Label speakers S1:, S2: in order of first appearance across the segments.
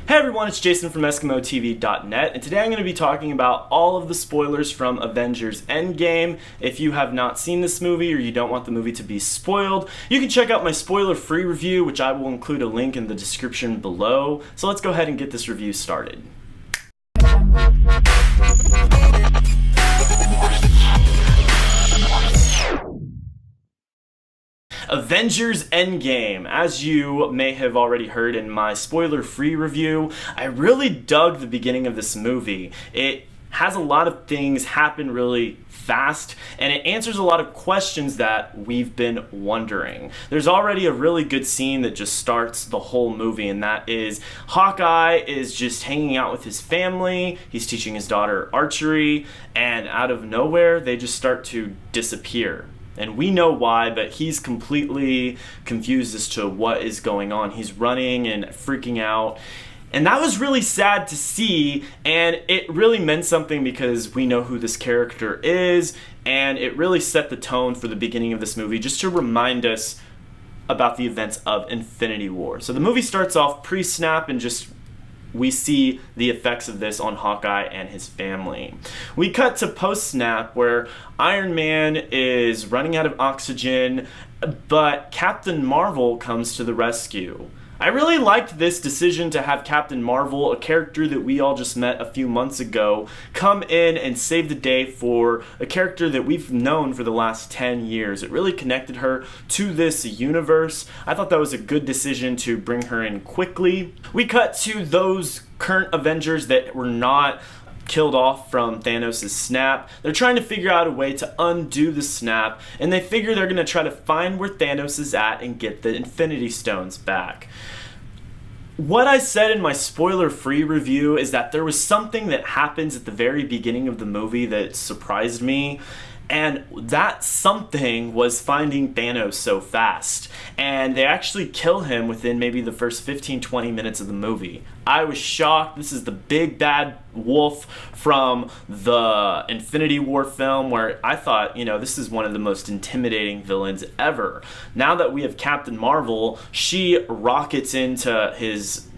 S1: Hey everyone, it's Jason from EskimoTV.net, and today I'm going to be talking about all of the spoilers from Avengers Endgame. If you have not seen this movie or you don't want the movie to be spoiled, you can check out my spoiler-free review, which I will include a link in the description below. So let's go ahead and get this review started. Avengers Endgame. As you may have already heard in my spoiler-free review, I really dug the beginning of this movie. It has a lot of things happen really fast, and it answers a lot of questions that we've been wondering. There's already a really good scene that just starts the whole movie, and that is Hawkeye is just hanging out with his family. He's teaching his daughter archery, and out of nowhere, they just start to disappear. And we know why, but he's completely confused as to what is going on. He's running and freaking out. And that was really sad to see, and it really meant something because we know who this character is, and it really set the tone for the beginning of this movie just to remind us about the events of Infinity War. So the movie starts off pre-snap and just we see the effects of this on Hawkeye and his family. We cut to post-snap where Iron Man is running out of oxygen, but Captain Marvel comes to the rescue. I really liked this decision to have Captain Marvel, a character that we all just met a few months ago, come in and save the day for a character that we've known for the last 10 years. It really connected her to this universe. I thought that was a good decision to bring her in quickly. We cut to those current Avengers that were not killed off from Thanos' snap. They're trying to figure out a way to undo the snap, and they figure they're going to try to find where Thanos is at and get the Infinity Stones back. What I said in my spoiler-free review is that there was something that happens at the very beginning of the movie that surprised me, and that something was finding Thanos so fast. And they actually kill him within maybe the first 15-20 minutes of the movie. I was shocked. This is the big bad wolf from the Infinity War film where I thought, this is one of the most intimidating villains ever. Now that we have Captain Marvel, she rockets into his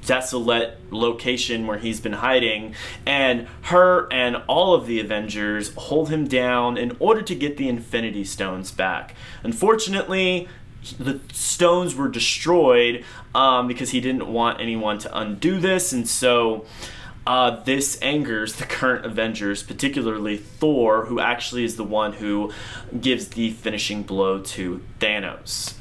S1: desolate location where he's been hiding, and her and all of the Avengers hold him down in order to get the Infinity Stones back. Unfortunately, the stones were destroyed because he didn't want anyone to undo this, and so this angers the current Avengers, particularly Thor, who actually is the one who gives the finishing blow to Thanos.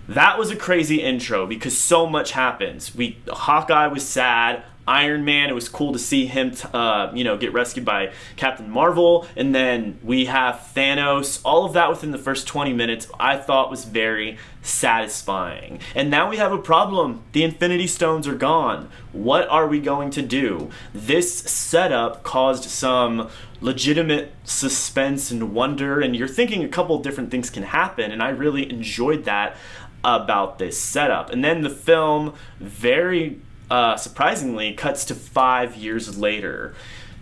S1: That was a crazy intro because so much happens. Hawkeye was sad. Iron Man, it was cool to see him, get rescued by Captain Marvel. And then we have Thanos. All of that within the first 20 minutes I thought was very satisfying. And now we have a problem. The Infinity Stones are gone. What are we going to do? This setup caused some legitimate suspense and wonder, and you're thinking a couple of different things can happen, and I really enjoyed that about this setup. And then the film very surprisingly cuts to 5 years later,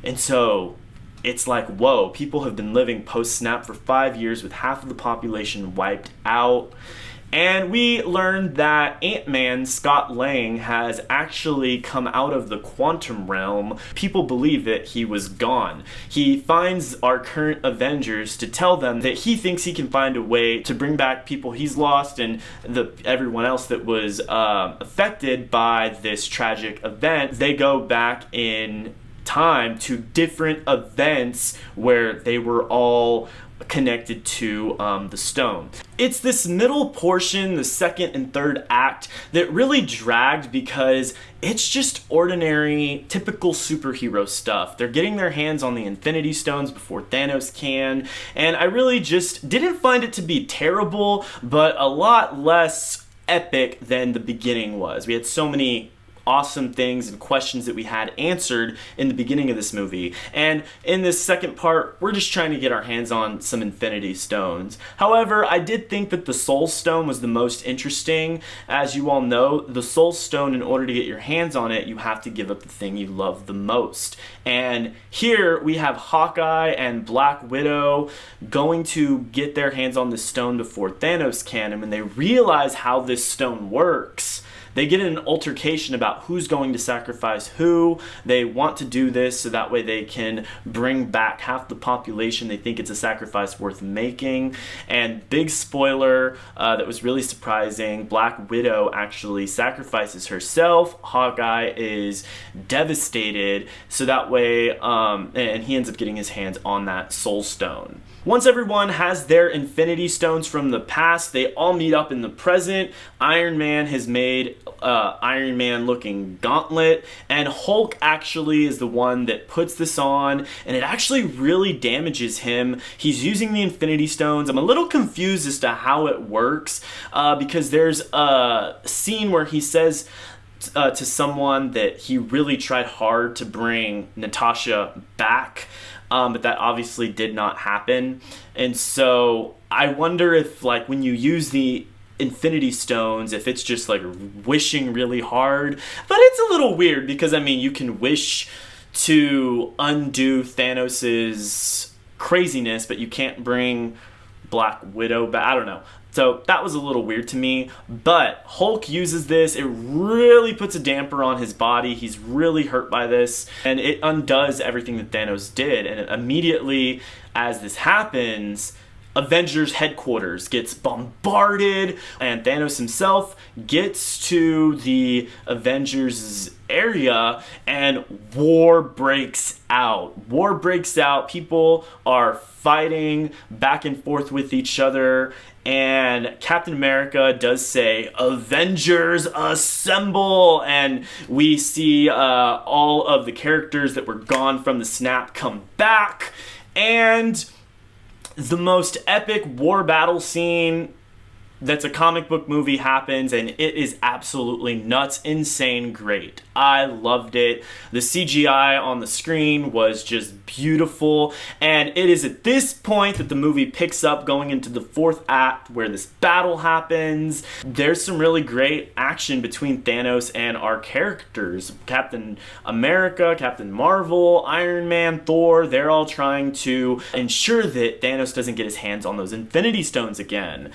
S1: and so it's like, whoa, people have been living post-snap for 5 years with half of the population wiped out. And we learned that Ant-Man, Scott Lang, has actually come out of the quantum realm. People believe that he was gone. He finds our current Avengers to tell them that he thinks he can find a way to bring back people he's lost and everyone else that was affected by this tragic event. They go back in time to different events where they were all connected to the stone. It's this middle portion, the second and third act, that really dragged because it's just ordinary, typical superhero stuff. They're getting their hands on the Infinity Stones before Thanos can, and I really just didn't find it to be terrible, but a lot less epic than the beginning was. We had so many awesome things and questions that we had answered in the beginning of this movie. And in this second part, we're just trying to get our hands on some Infinity Stones. However, I did think that the Soul Stone was the most interesting. As you all know, the Soul Stone, in order to get your hands on it, you have to give up the thing you love the most. And here we have Hawkeye and Black Widow going to get their hands on this stone before Thanos can, and when they realize how this stone works, they get in an altercation about who's going to sacrifice who. They want to do this so that way they can bring back half the population. They think it's a sacrifice worth making. And big spoiler, that was really surprising, Black Widow actually sacrifices herself. Hawkeye is devastated, so that way, and he ends up getting his hands on that Soul Stone. Once everyone has their Infinity Stones from the past, they all meet up in the present. Iron Man has made Iron Man looking gauntlet, and Hulk actually is the one that puts this on, and it actually really damages him. He's using the Infinity Stones. I'm a little confused as to how it works, because there's a scene where he says to someone that he really tried hard to bring Natasha back, but that obviously did not happen. And so I wonder if, like, when you use the Infinity Stones, if it's just like wishing really hard. But it's a little weird because, I mean, you can wish to undo Thanos's craziness, but you can't bring Black Widow back. I don't know. So that was a little weird to me, but Hulk uses this. It really puts a damper on his body. He's really hurt by this, and it undoes everything that Thanos did. And immediately as this happens, Avengers headquarters gets bombarded, and Thanos himself gets to the Avengers area, and war breaks out. War breaks out. People are fighting back and forth with each other, and Captain America does say, "Avengers assemble!" And we see all of the characters that were gone from the snap come back, and the most epic war battle scene that's a comic book movie happens, and it is absolutely nuts, insane, great. I loved it. The CGI on the screen was just beautiful, and it is at this point that the movie picks up going into the fourth act where this battle happens. There's some really great action between Thanos and our characters. Captain America, Captain Marvel, Iron Man, Thor, they're all trying to ensure that Thanos doesn't get his hands on those Infinity Stones again.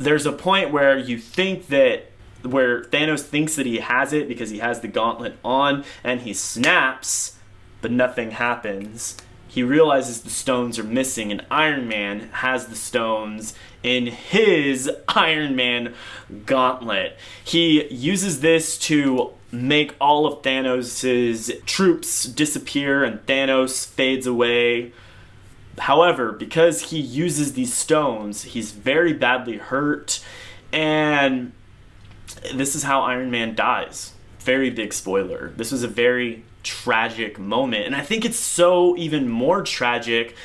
S1: There's a point where where Thanos thinks that he has it because he has the gauntlet on, and he snaps, but nothing happens. He realizes the stones are missing, and Iron Man has the stones in his Iron Man gauntlet. He uses this to make all of Thanos' troops disappear, and Thanos fades away. However, because he uses these stones, he's very badly hurt, and this is how Iron Man dies. Very big spoiler. This was a very tragic moment, and I think it's so even more tragic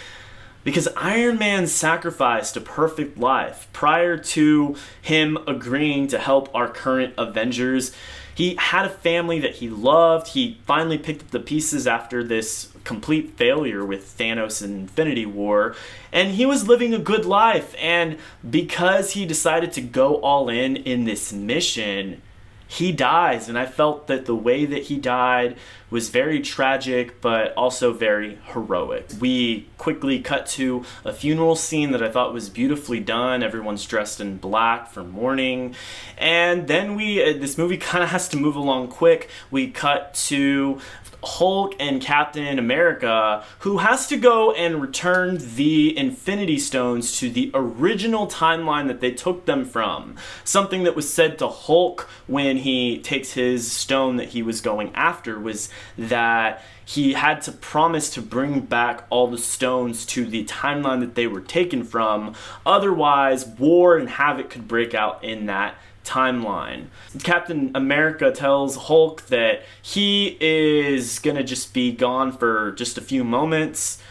S1: because Iron Man sacrificed a perfect life. Prior to him agreeing to help our current Avengers, he had a family that he loved. He finally picked up the pieces after this complete failure with Thanos and Infinity War, and he was living a good life. And because he decided to go all in this mission, he dies. And I felt that the way that he died was very tragic, but also very heroic. We quickly cut to a funeral scene that I thought was beautifully done. Everyone's dressed in black for mourning. And then this movie kind of has to move along quick. We cut to Hulk and Captain America, who has to go and return the Infinity Stones to the original timeline that they took them from. Something that was said to Hulk when he takes his stone that he was going after was that he had to promise to bring back all the stones to the timeline that they were taken from. Otherwise, war and havoc could break out in that timeline. Captain America tells Hulk that he is gonna just be gone for just a few moments.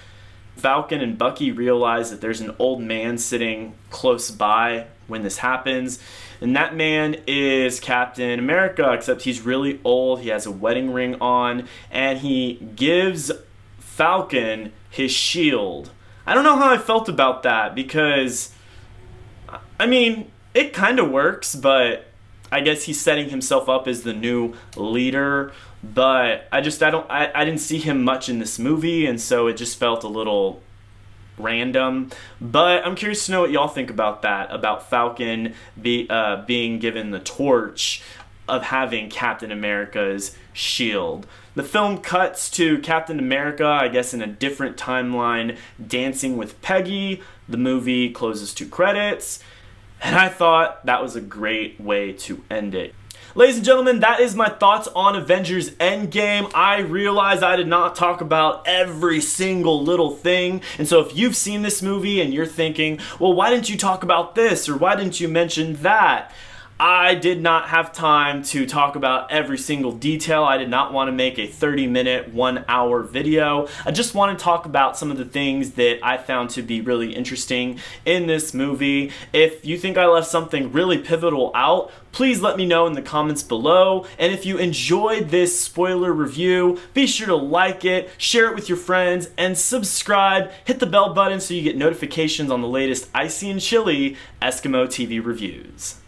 S1: Falcon and Bucky realize that there's an old man sitting close by when this happens, and that man is Captain America, except he's really old. He has a wedding ring on, and he gives Falcon his shield. I don't know how I felt about that, because I mean, it kind of works, but I guess he's setting himself up as the new leader. But I didn't see him much in this movie, and so it just felt a little random. But I'm curious to know what y'all think about that, about Falcon being given the torch. of having Captain America's shield. The film cuts to Captain America, I guess in a different timeline, dancing with Peggy. The movie closes to credits, and I thought that was a great way to end it. Ladies and gentlemen, that is my thoughts on Avengers Endgame. I realize I did not talk about every single little thing, and so if you've seen this movie and you're thinking, well, why didn't you talk about this, or why didn't you mention that? I did not have time to talk about every single detail. I did not want to make a 30-minute, 1-hour video. I just want to talk about some of the things that I found to be really interesting in this movie. If you think I left something really pivotal out, please let me know in the comments below. And if you enjoyed this spoiler review, be sure to like it, share it with your friends, and subscribe. Hit the bell button so you get notifications on the latest icy and chilly EskimoTV reviews.